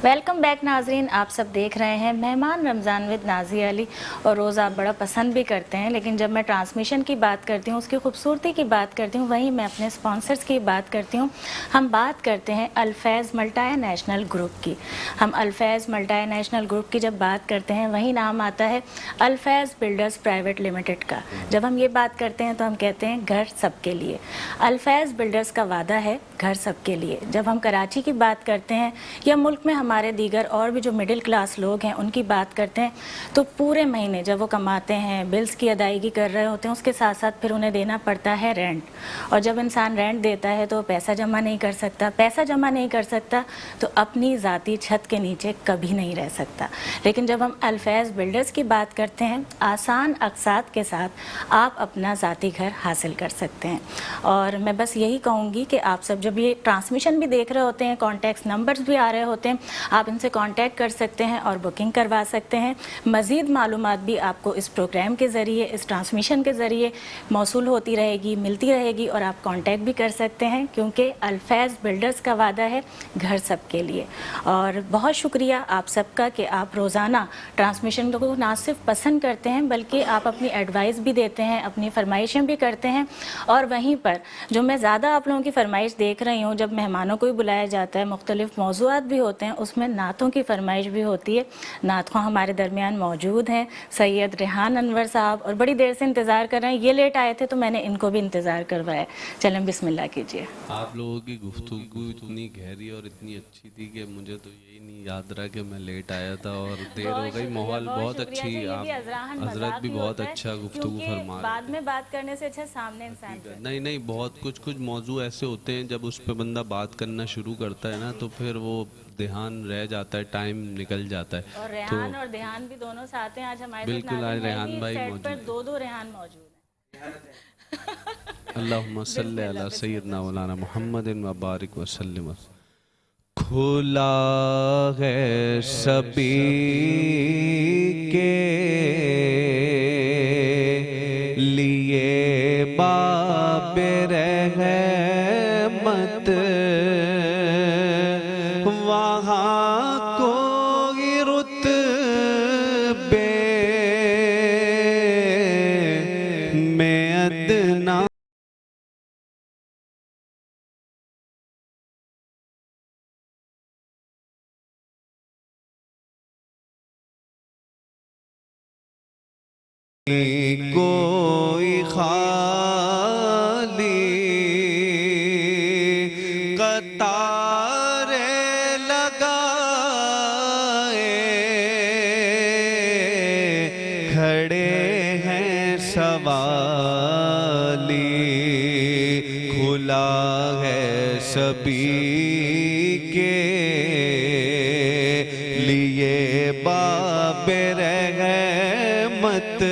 ویلکم بیک ناظرین, آپ سب دیکھ رہے ہیں مہمان رمضان ود نازی علی. اور روز آپ بڑا پسند بھی کرتے ہیں, لیکن جب میں ٹرانسمیشن کی بات کرتی ہوں, اس کی خوبصورتی کی بات کرتی ہوں, وہیں میں اپنے سپانسرز کی بات کرتی ہوں. ہم بات کرتے ہیں الفیض ملٹی نیشنل گروپ کی. ہم الفیض ملٹی نیشنل گروپ کی جب بات کرتے ہیں وہیں نام آتا ہے الفیض بلڈرز پرائیویٹ لمیٹڈ کا. جب ہم یہ بات کرتے ہیں تو ہم کہتے ہیں گھر سب کے لیے. الفیض بلڈرز کا وعدہ ہے گھر سب کے لیے. جب ہم کراچی کی بات کرتے ہیں یا ملک میں ہمارے دیگر اور بھی جو مڈل کلاس لوگ ہیں ان کی بات کرتے ہیں, تو پورے مہینے جب وہ کماتے ہیں, بلز کی ادائیگی کر رہے ہوتے ہیں, اس کے ساتھ ساتھ پھر انہیں دینا پڑتا ہے رینٹ. اور جب انسان رینٹ دیتا ہے تو پیسہ جمع نہیں کر سکتا, پیسہ جمع نہیں کر سکتا تو اپنی ذاتی چھت کے نیچے کبھی نہیں رہ سکتا. لیکن جب ہم الفیض بلڈرز کی بات کرتے ہیں, آسان اقساط کے ساتھ آپ اپنا ذاتی گھر حاصل کر سکتے ہیں. اور میں بس یہی کہوں گی کہ آپ سب جب یہ ٹرانسمیشن بھی دیکھ رہے ہوتے ہیں, کانٹیکٹ نمبرز بھی آ رہے ہوتے ہیں, آپ ان سے کانٹیکٹ کر سکتے ہیں اور بکنگ کروا سکتے ہیں. مزید معلومات بھی آپ کو اس پروگرام کے ذریعے, اس ٹرانسمیشن کے ذریعے موصول ہوتی رہے گی, ملتی رہے گی, اور آپ کانٹیکٹ بھی کر سکتے ہیں, کیونکہ الفیض بلڈرز کا وعدہ ہے گھر سب کے لیے. اور بہت شکریہ آپ سب کا کہ آپ روزانہ ٹرانسمیشن کو نہ صرف پسند کرتے ہیں بلکہ آپ اپنی ایڈوائس بھی دیتے ہیں, اپنی فرمائشیں بھی کرتے ہیں. اور وہیں پر جو میں زیادہ آپ لوگوں کی فرمائش دیکھ رہی ہوں, جب مہمانوں کو بھی بلایا جاتا ہے, مختلف موضوعات بھی ہوتے ہیں, اس میں نعتوں کی فرمائش بھی ہوتی ہے. نعت خواں ہمارے درمیان موجود ہیں سید ریحان انور صاحب, اور بڑی دیر سے انتظار کر رہے ہیں. یہ لیٹ آئے تھے تو میں نے ان کو بھی انتظار کروایا. چلیں بسم اللہ کیجیے. آپ لوگوں کی گفتگو اتنی گہری اور اتنی اچھی تھی کہ مجھے تو یہی نہیں یاد رہا کہ میں لیٹ آیا تھا اور دیر ہو گئی. ماحول بہت اچھی, آپ حضرت بھی بہت اچھا گفتگو فرما رہے بعد میں بات کرنے سے اچھا سامنے انسان تھے. نہیں بہت کچھ موضوع ایسے ہوتے ہیں جب اس پہ بندہ بات کرنا شروع کرتا ہے نا تو پھر وہ دھیان رہ جاتا ہے, ٹائم نکل جاتا ہے. اور ریحان اور دھیان بھی دونوں ساتھ ہیں آج ہمارے ساتھ. بالکل آج ریحان بھائی موجود ہیں, دو ریحان موجود ہیں. اللہم صلی علی سیدنا مولانا محمد و بارک وسلم. کھلا ہے سبھی کے لیے باب رحمت, وہاں کوئی رتبے میں ادنا کوئی خالی قطار لگائے کھڑے ہیں سوالی. کھلا ہے سبھی کے لیے باب رحمت.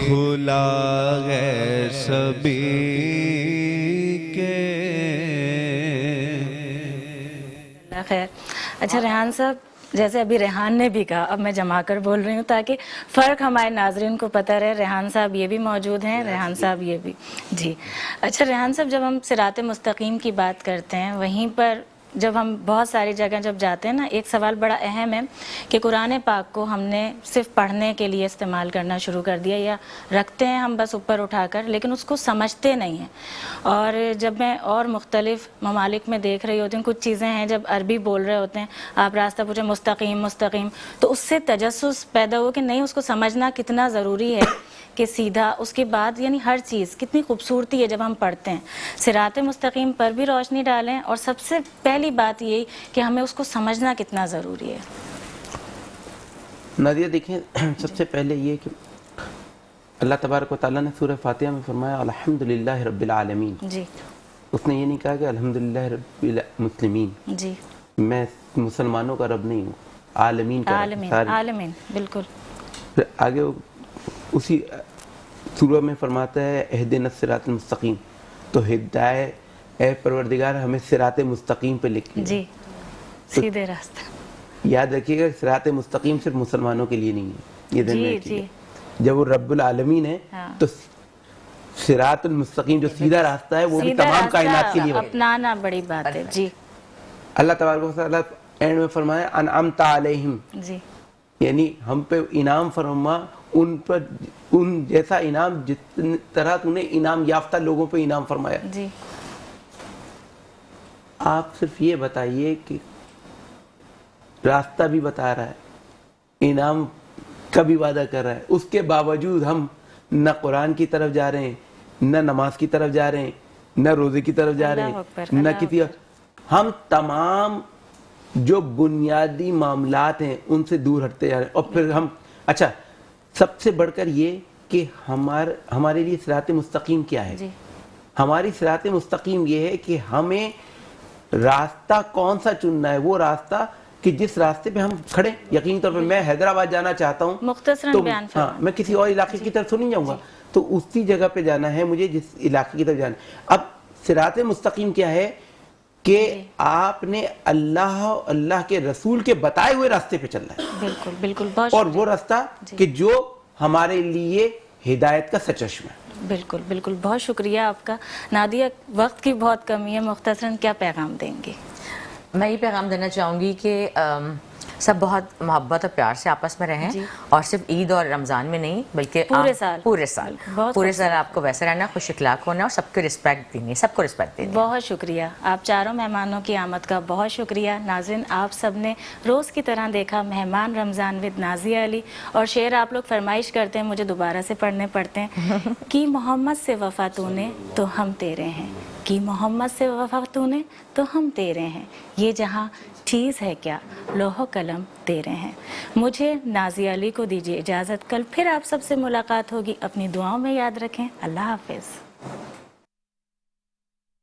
کھلا ہے سبھی کے. اللہ خیر. اچھا ریحان صاحب، جیسے ابھی ریحان نے بھی کہا، اب میں جما کر بول رہی ہوں تاکہ فرق ہمارے ناظرین کو پتہ رہے. ریحان صاحب یہ بھی موجود ہیں، ریحان صاحب یہ بھی. جی اچھا ریحان صاحب، جب ہم صراط مستقیم کی بات کرتے ہیں، وہیں پر جب ہم بہت ساری جگہ جب جاتے ہیں نا، ایک سوال بڑا اہم ہے کہ قرآن پاک کو ہم نے صرف پڑھنے کے لیے استعمال کرنا شروع کر دیا، یا رکھتے ہیں ہم بس اوپر اٹھا کر، لیکن اس کو سمجھتے نہیں ہیں. اور جب میں اور مختلف ممالک میں دیکھ رہی ہوتی ہوں، کچھ چیزیں ہیں جب عربی بول رہے ہوتے ہیں، آپ راستہ پوچھیں مستقیم مستقیم، تو اس سے تجسس پیدا ہو کہ نہیں، اس کو سمجھنا کتنا ضروری ہے کہ سیدھا اس کے بعد یعنی ہر چیز کتنی خوبصورتی ہے جب ہم پڑھتے ہیں. صراط مستقیم پر بھی روشنی ڈالیں، اور سب سے پہلی بات یہی کہ ہمیں اس کو سمجھنا کتنا ضروری ہے. نادیہ دیکھیں، سب سے پہلے یہ کہ اللہ تبارک و تعالیٰ نے سورہ فاتحہ میں فرمایا الحمدللہ رب العالمین. جی. اس نے یہ نہیں کہا کہ الحمدللہ رب المسلمین. جی. میں مسلمانوں کا رب نہیں ہوں، عالمین کا رب. عالمین، عالمین، بالکل. پھر آگے اسی سورہ میں فرماتا ہے اہدنا الصراط المستقیم. تو ہدایت، اے پروردگار ہمیں صراط مستقیم پہ لکھ. جی، سیدھے راستہ. یاد رکھیے گا صراط مستقیم صرف مسلمانوں کے لیے نہیں ہے، یہ ذہن میں جی رکھیے. جی. جب وہ رب العالمین ہے تو صراط المستقیم جو سیدھا راستہ ہے وہ بھی تمام کائنات کے لیے ہے. اپنانا بڑی بات ہے. جی. اللہ تبارک و تعالیٰ اینڈ میں فرمایا انعمت علیہم. جی. یعنی ہم پہ انعام فرما، ان پر ان جیسا انعام جس طرح تو نے انعام یافتہ لوگوں پہ انعام فرمایا. جی. آپ صرف یہ بتائیے کہ راستہ بھی بتا رہا ہے، انعام کا بھی وعدہ کر رہا ہے، اس کے باوجود ہم نہ قرآن کی طرف جا رہے ہیں، نہ نماز کی طرف جا رہے ہیں، نہ روزے کی طرف جا رہے ہیں، نہ کسی، ہم تمام جو بنیادی معاملات ہیں ان سے دور ہٹتے جا رہے ہیں. اور پھر ہم اچھا سب سے بڑھ کر یہ کہ ہمارے لیے صراط مستقیم کیا ہے. ہماری صراط مستقیم یہ ہے کہ ہمیں راستہ کون سا چننا ہے. وہ راستہ کہ جس راستے پہ ہم کھڑے، یقین طور پہ میں حیدرآباد جانا چاہتا ہوں، مختصراً بیان ہاں میں کسی اور علاقے کی طرف تو نہیں جاؤں گا، تو اسی جگہ پہ جانا ہے مجھے جس علاقے کی طرف جانا ہے. اب صراط مستقیم کیا ہے کہ آپ نے اللہ کے رسول کے بتائے ہوئے راستے پہ چلنا ہے. بالکل بالکل. بہت اور وہ راستہ کہ جو ہمارے لیے ہدایت کا سچشمہ ہے. بالکل بالکل. بہت شکریہ آپ کا. نادیہ، وقت کی بہت کمی ہے، مختصراً کیا پیغام دیں گے؟ میں یہ پیغام دینا چاہوں گی کہ سب بہت محبت اور پیار سے آپس میں رہیں، اور صرف عید اور رمضان میں نہیں بلکہ پورے سال آپ کو ویسے رہنا، خوش اخلاق ہونا، اور سب کو رسپیکٹ دینی، سب کو رسپیکٹ دینی. بہت شکریہ. آپ چاروں مہمانوں کی آمد کا بہت شکریہ. ناظرین، آپ سب نے روز کی طرح دیکھا مہمان رمضان ود نازیہ علی، اور شعر آپ لوگ فرمائش کرتے ہیں، مجھے دوبارہ سے پڑھنے پڑتے ہیں. کہ محمد سے وفا تو نے تو ہم تیرے ہیں، کہ محمد سے وفا تو نے تو ہم تیرے ہیں، یہ جہاں چیز ہے کیا لوح و قلم تیرے ہیں. مجھے نازیہ علی کو دیجیے اجازت. کل پھر آپ سب سے ملاقات ہوگی. اپنی دعاؤں میں یاد رکھیں. اللہ حافظ.